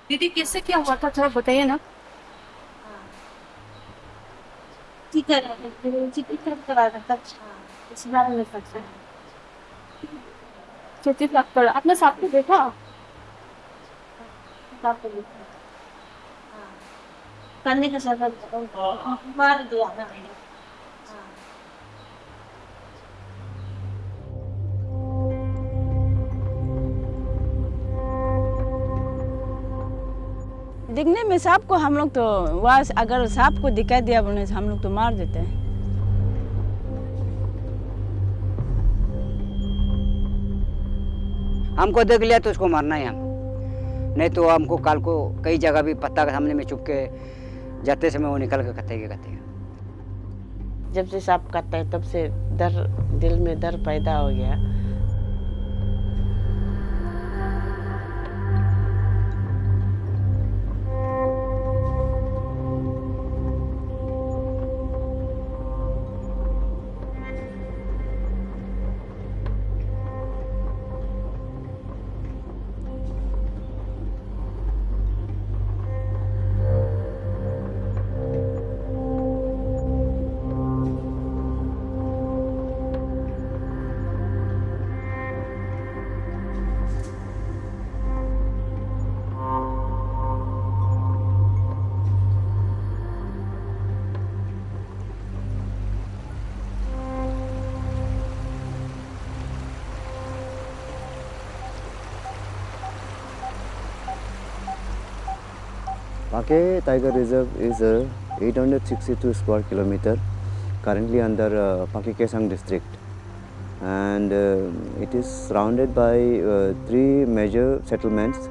दीदी कैसे क्या हुआ था थोड़ा बताइए ना। चिकन करा था तब इस बारे में सकते हैं। 36 लाख पर आपने सांप को देखा। सांप को देखा करने का सब मार दिया ना। दिखने में सांप को हम लोग तो वहाँ अगर सांप को दिखाई दिया बोलने से हम लोग तो मार देते हैं। हमको देख लिया तो उसको मारना है हम, नहीं तो हमको काल को कई जगह भी पत्ता के सामने में चुप के जाते समय वो निकल के कहते हैं। जब से सांप काटता है तब से डर, दिल में डर पैदा हो गया। Pakke Tiger Reserve is a 862 square kilometer, currently under Pakke Kesang district, and it is surrounded by three major settlements.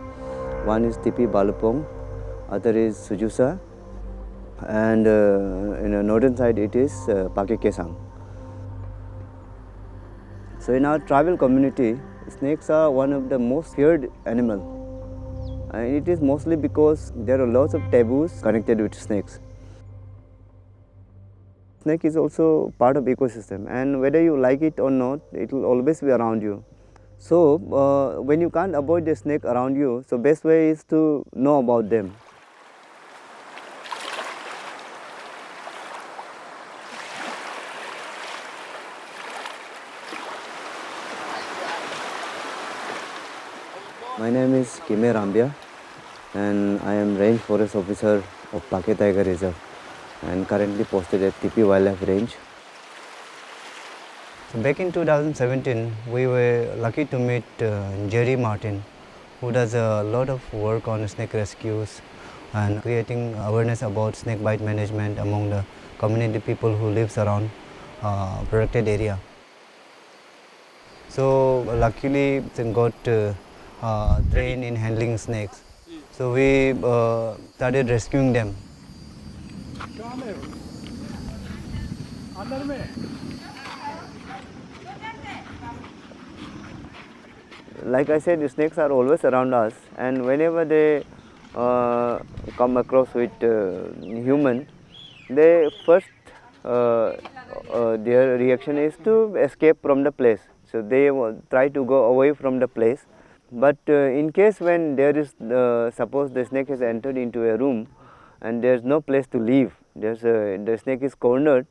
One is Tipi Balupong, other is Sujusa, and in the northern side it is Pakke Kesang. So in our tribal community, snakes are one of the most feared animals. And it is mostly because there are lots of taboos connected with snakes. Snake is also part of ecosystem, and whether you like it or not, it will always be around you. So when you can't avoid the snake around you, so best way is to know about them. My name is Kime Rambia, and I am Range Forest Officer of Pakke Tiger Reserve and currently posted at Tipi Wildlife Range. So back in 2017, we were lucky to meet Jerry Martin, who does a lot of work on snake rescues and creating awareness about snake bite management among the community people who lives around protected area. So luckily, they got trained in handling snakes. So we started rescuing them. Like I said, the snakes are always around us, and whenever they come across with human, they first their reaction is to escape from the place. So they try to go away from the place. But in case when there is suppose the snake has entered into a room and there is no place to leave, the snake is cornered,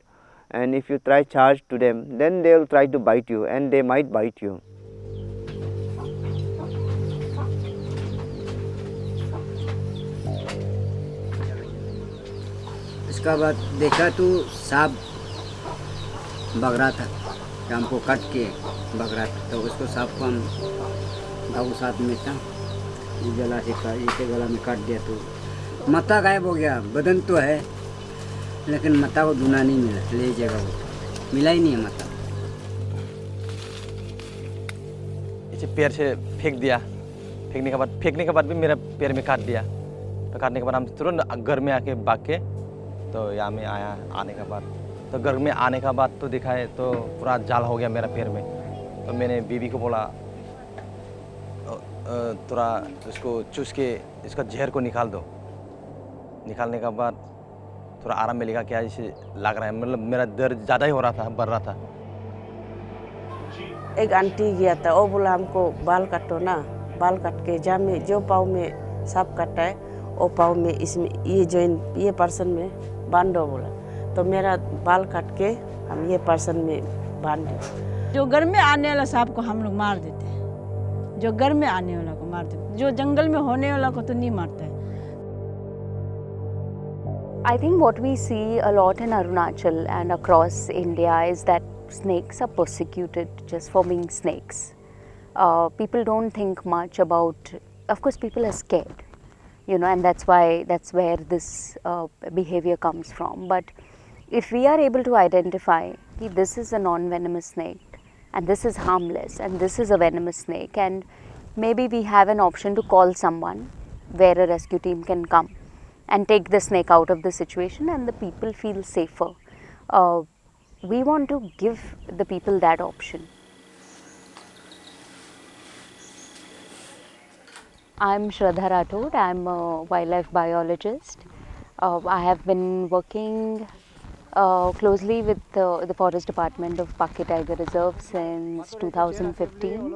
and if you try charge to them, then they will try to bite you, and they might bite you. इसका बाद देखा तो सांप भाग रहा था, हमको काट के भाग रहा था, तो उसको सांप को हम बाबू साथ में था, गला से गला में काट दिया तो माथा गायब हो गया। बदन तो है लेकिन माथा को ढूंढना नहीं मिला, ले जगह वो मिला ही नहीं है माथा। इसे पैर से फेंक दिया, फेंकने के बाद भी मेरा पैर में काट दिया। तो काटने के बाद हम तुरंत घर में आके भाग के तो यहाँ में आया। आने के बाद तो घर में आने के बाद तो दिखाए तो पूरा जाल हो गया मेरा पैर में। तो मैंने बीवी को बोला थोड़ा उसको चूस के इसका जहर को निकाल दो। निकालने के बाद थोड़ा आराम मिलेगा क्या, इसे लग रहा है, मतलब मेरा दर्द ज़्यादा ही हो रहा था, बढ़ रहा था। एक आंटी गया था, वो बोला हमको बाल काटो ना, बाल काट के जामे जो पाँव में सांप काटा है वो पाँव में इसमें ये पर्सन में बांध दो बोला, तो मेरा बाल काट के हम ये पर्सन में बांध दिए। जो घर में आने वाला सांप को हम लोग मार देते हैं, जो घर में आने वाला को मार देते हैं, जो जंगल में होने वाला को तो नहीं मारता है। I think what we see a lot in Arunachal and across India is that snakes are persecuted just for being snakes. People don't think much about, of course people are scared, and that's where this behavior comes from. But if we are able to identify that this is a non-venomous snake and this is harmless and this is a venomous snake, and maybe we have an option to call someone where a rescue team can come and take the snake out of the situation and the people feel safer. We want to give the people that option. I'm Shraddha Rathod. I'm a wildlife biologist. I have been working closely with the Forest Department of Pakke Tiger Reserve since 2015.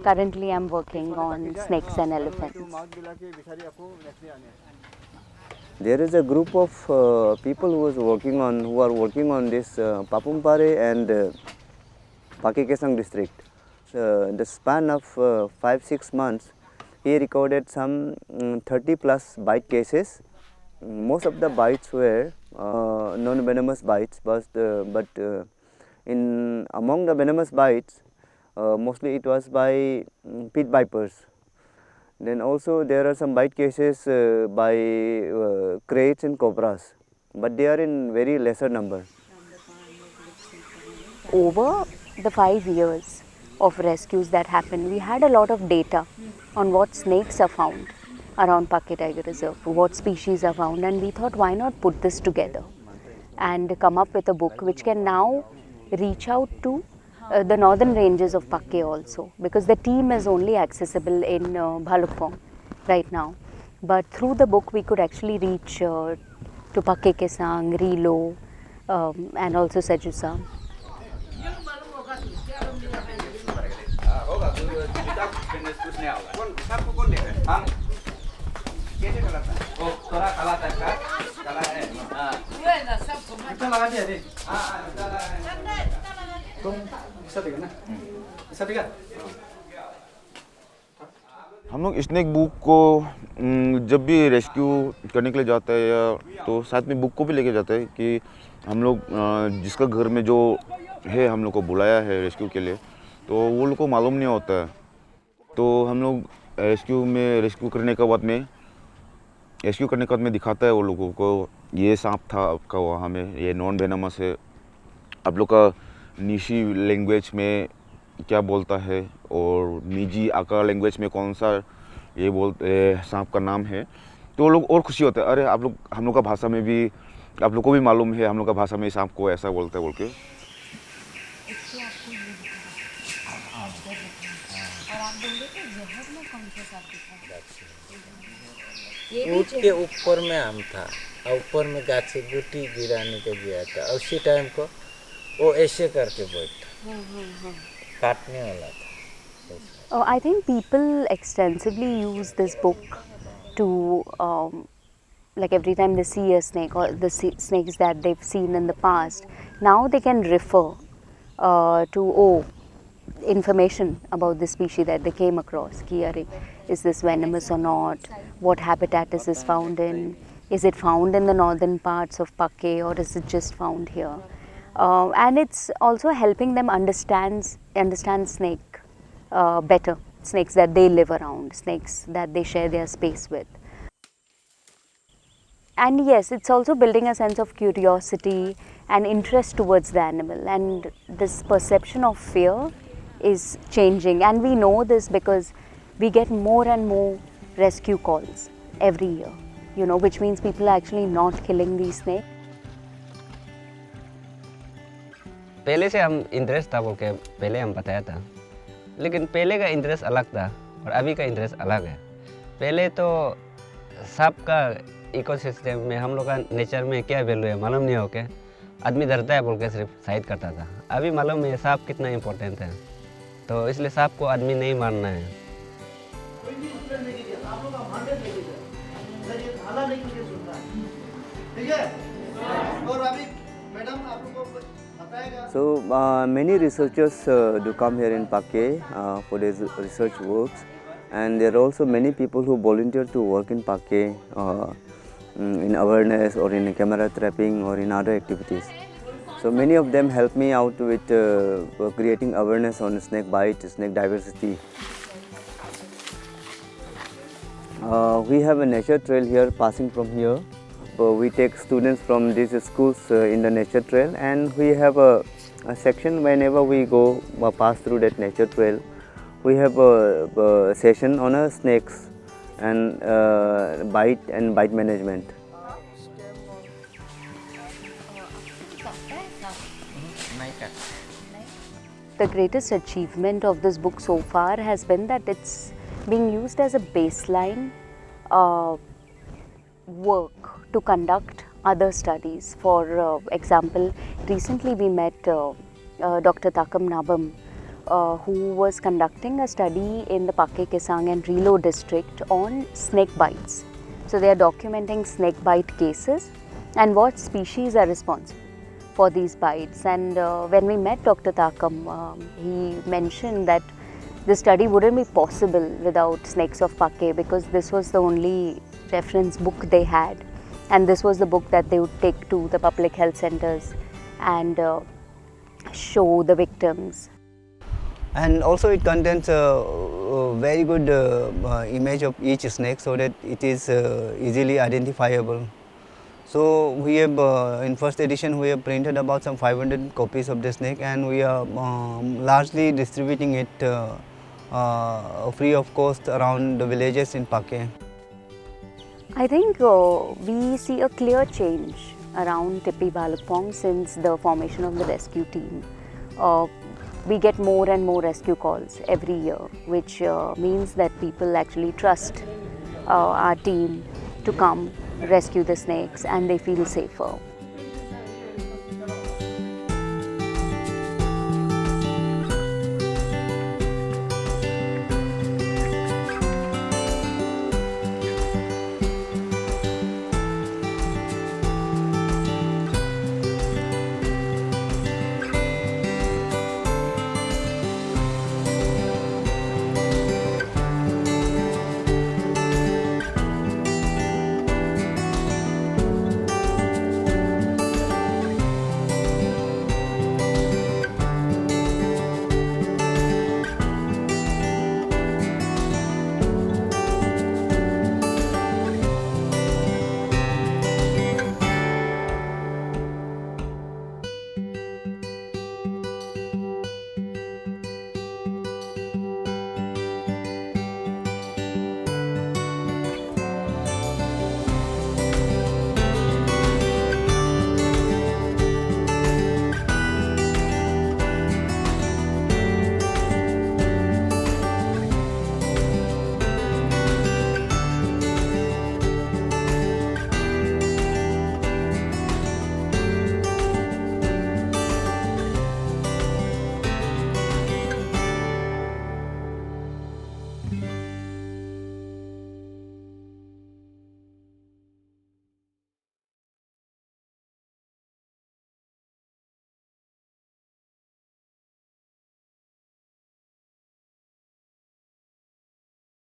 Currently I'm working on snakes and elephants. There is a group of people who are working on this Papumpare and Pakke Kesang district. The span of 5-6 months, he recorded some 30 plus bite cases. Most of the bites were non-venomous bites, but among the venomous bites, mostly it was by pit vipers. Then also there are some bite cases by kraits and cobras, but they are in very lesser number. Over the 5 years of rescues that happened, we had a lot of data on what snakes are found around Pakke Tiger Reserve, what species are found, and we thought why not put this together and come up with a book which can now reach out to the northern ranges of Pakke also, because the team is only accessible in Bhalukpong right now. But through the book we could actually reach to Pakke Kesang, Rilo and also Sajusa. हम लोग snake book को जब भी rescue करने के लिए जाते हैं या तो साथ में बुक को भी लेके जाते हैं कि हम लोग जिसका घर में जो है हम लोग को बुलाया है रेस्क्यू के लिए, तो वो लोग को मालूम नहीं होता है। तो हम लोग रेस्क्यू करने के बाद में दिखाता है वो लोगों को, ये सांप था आपका वहाँ में, ये नॉन वेनमस है, आप लोग का निशी लैंग्वेज में क्या बोलता है और निजी आका लैंग्वेज में कौन सा ये सांप का नाम है। तो वो लोग और खुशी होते हैं, अरे आप लोग हम लोग का भाषा में भी आप लोग को भी मालूम है, हम लोग का भाषा में सांप को ऐसा बोलते हैं बोल के। ऊँट के ऊपर में आम था और ऊपर में गाछी गुटी गिराने के गया था, उसी टाइम को वो ऐसे करके बैठा, काटने वाला था। I think people extensively use this book to, like every time they see a snake or the snakes that they've seen in the past, now they can refer to information about the species that they came across. Is this venomous or not? What habitat is this found in? Is it found in the northern parts of Pakke or is it just found here? And it's also helping them understand snake better, snakes that they live around, snakes that they share their space with. And yes, it's also building a sense of curiosity and interest towards the animal, and this perception of fear is changing, and we know this because we get more and more rescue calls every year, which means people are actually not killing these snakes. पहले से हम interest था बोल के पहले हम बताया था, लेकिन पहले का इंटरेस्ट अलग था और अभी का इंटरेस्ट अलग है। पहले तो सांप का इकोसिस्टम में हम लोग का नेचर में क्या वैल्यू है मालूम नहीं हो के आदमी डरता है बोल के सिर्फ साइड करता था। अभी मालूम है सांप कितना इम्पोर्टेंट है, तो इसलिए सांप को आदमी नहीं मारना है। So many researchers do come here in Pakke for their research works, and there are also many people who volunteer to work in Pakke in awareness or in camera trapping or in other activities. So many of them help me out with creating awareness on snake bite, snake diversity. We have a nature trail here passing from here. We take students from these schools in the nature trail, and we have a section whenever we go pass through that nature trail. We have a session on snakes and bite management. The greatest achievement of this book so far has been that it's being used as a baseline work to conduct other studies. For example, recently we met Dr. Takam Nabam, who was conducting a study in the Pakke Kesang and Relo district on snake bites. So they are documenting snake bite cases and what species are responsible for these bites. And when we met Dr. Takam, he mentioned that the study wouldn't be possible without Snakes of Pakke, because this was the only reference book they had, and this was the book that they would take to the public health centers and show the victims. And also it contains a very good image of each snake, so that it is easily identifiable. So we have in first edition we have printed about some 500 copies of the snake, and we are largely distributing it free of cost around the villages in Pakke. I think we see a clear change around Tippi Bhalakpong since the formation of the rescue team. We get more and more rescue calls every year, which means that people actually trust our team to come rescue the snakes, and they feel safer.